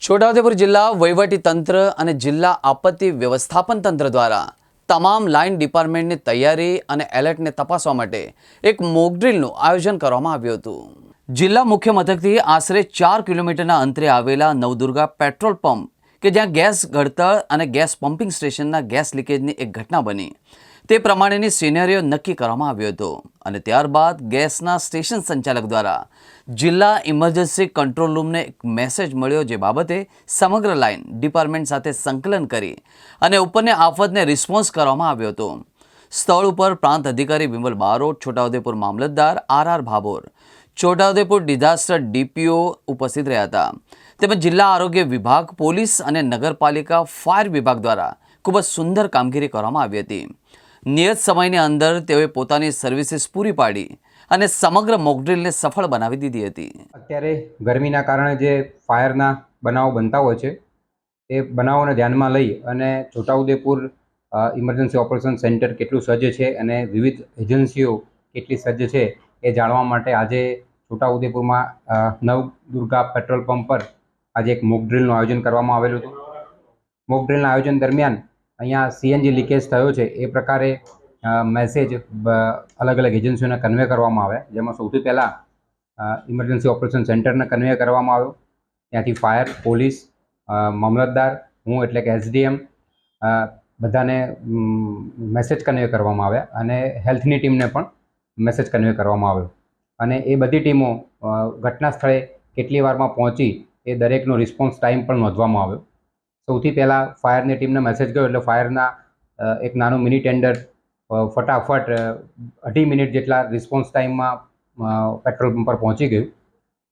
છોટાઉદેપુર જિલ્લા વહીવટી તંત્ર અને જિલ્લા આપત્તિ વ્યવસ્થાપન તંત્ર દ્વારા તમામ લાઇન ડિપાર્ટમેન્ટની તૈયારી અને એલર્ટને તપાસવા માટે એક મોક ડ્રીલનું આયોજન કરવામાં આવ્યું હતું। જિલ્લા મુખ્ય મથકથી આશરે 4 કિલોમીટરના અંતરે આવેલા નવદુર્ગા પેટ્રોલ પંપ કે જ્યાં ગેસ ગળતર અને ગેસ પમ્પિંગ સ્ટેશનના ગેસ લીકેજની એક ઘટના બની તે પ્રમાણેની સિનેરિયો નક્કી કરવામાં આવ્યો હતો અને ત્યારબાદ ગેસના સ્ટેશન સંચાલક દ્વારા જિલ્લા ઇમરજન્સી કંટ્રોલ રૂમને એક મેસેજ મળ્યો, જે બાબતે સમગ્ર લાઇન ડિપાર્ટમેન્ટ સાથે સંકલન કરી અને ઉપરની આફતને રિસ્પોન્સ કરવામાં આવ્યો હતો। સ્થળ ઉપર પ્રાંત અધિકારી વિમલ બારોટ, છોટાઉદેપુર મામલતદાર R Bhabhor, Chhota Udepur disaster DPO ઉપસ્થિત રહ્યા હતા। તેમજ જિલ્લા આરોગ્ય વિભાગ, પોલીસ અને નગરપાલિકા ફાયર વિભાગ દ્વારા ખૂબ જ સુંદર કામગીરી કરવામાં આવી હતી। નિયત સમયની અંદર તેઓએ પોતાની સર્વિસીસ પૂરી પાડી અને સમગ્ર મોકડ્રીલને સફળ બનાવી દીધી હતી। અત્યારે ગરમીના કારણે જે ફાયરના બનાવો બનતા હોય છે એ બનાવોને ધ્યાનમાં લઈ અને છોટાઉદેપુર ઇમરજન્સી ઓપરેશન સેન્ટર કેટલું સજ્જ છે અને વિવિધ એજન્સીઓ કેટલી સજ્જ છે એ જાણવા માટે આજે છોટાઉદેપુરમાં નવદુર્ગા પેટ્રોલ પંપ પર આજે એક મોક ડ્રીલનું આયોજન કરવામાં આવેલું હતું। મોક ડ્રીલના આયોજન દરમિયાન અહીંયા સીએનજી લીકેજ થયો છે એ પ્રકારે મેસેજ અલગ અલગ એજન્સીઓને કન્વે કરવામાં આવે, જેમાં સૌથી પહેલાં ઇમરજન્સી ઓપરેશન સેન્ટરને કન્વે કરવામાં આવ્યો। ત્યાંથી ફાયર, પોલીસ, મામલતદાર, હું એટલે કે એસડીએમ બધાને મેસેજ કન્વે કરવામાં આવ્યા અને હેલ્થની ટીમને પણ મેસેજ કન્વે કરવામાં આવ્યો અને એ બધી ટીમો ઘટના સ્થળે કેટલી વારમાં પહોંચી એ દરેકનો રિસ્પોન્સ ટાઈમ પણ નોંધવામાં આવ્યો। સૌથી પહેલાં ફાયરની ટીમને મેસેજ ગયો એટલે ફાયરના એક નાનું મિની ટેન્ડર ફટાફટ 2.5 મિનિટ જેટલા રિસ્પોન્સ ટાઈમમાં પેટ્રોલ પંપ પર પહોંચી ગયું,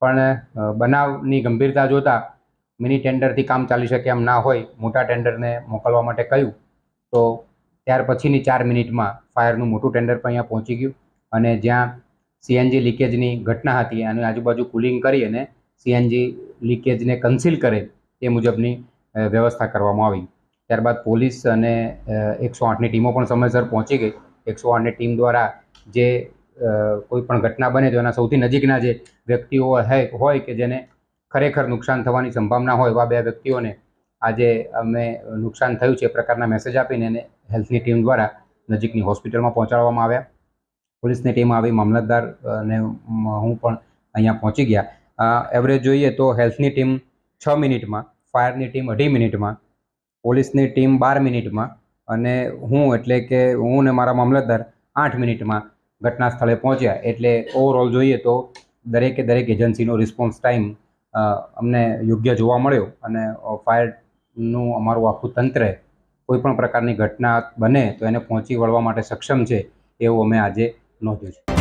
પણ બનાવની ગંભીરતા જોતાં મિની ટેન્ડરથી કામ ચાલી શકે એમ ના હોય, મોટા ટેન્ડરને મોકલવા માટે કહ્યું તો ત્યાર પછીની 4 મિનિટમાં ફાયરનું મોટું ટેન્ડર પણ અહીંયા પહોંચી ગયું અને જ્યાં સીએનજી લીકેજની ઘટના હતી અને આજુબાજુ કુલિંગ કરી અને સીએનજી લીકેજને કન્સીલ કરે એ મુજબની વ્યવસ્થા કરવામાં આવી। ત્યારબાદ પોલીસ અને 108ની ટીમો પણ સમયસર પહોંચી ગઈ। 108ની ટીમ દ્વારા જે કોઈ પણ ઘટના બને તો એના સૌથી નજીકના જે વ્યક્તિઓ હોય કે જેને ખરેખર નુકસાન થવાની સંભાવના હોય એવા 2 વ્યક્તિઓને આજે અમે નુકસાન થયું છે એ પ્રકારના મેસેજ આપીને એને હેલ્થની ટીમ દ્વારા નજીકની હોસ્પિટલમાં પહોંચાડવામાં આવ્યા। પોલીસની ટીમ આવી, મામલતદાર અને હું પણ અહીંયા પહોંચી ગયા। એવરેજ જોઈએ તો હેલ્થની ટીમ 6 મિનિટમાં, ફાયરની ટીમ 2.5 મિનિટમાં, પોલીસની ટીમ 12 મિનિટમાં અને હું એટલે કે હું ને મારા મામલતદાર 8 મિનિટમાં ઘટના સ્થળે પહોંચ્યા। એટલે ઓવરઓલ જોઈએ તો દરેક એજન્સીનો રિસ્પોન્સ ટાઈમ અમને યોગ્ય જોવા મળ્યો અને ફાયરનું અમારું આખું તંત્ર કોઈપણ પ્રકારની ઘટના બને તો એને પહોંચી વળવા માટે સક્ષમ છે એવું અમે આજે નોંધ્યું છે।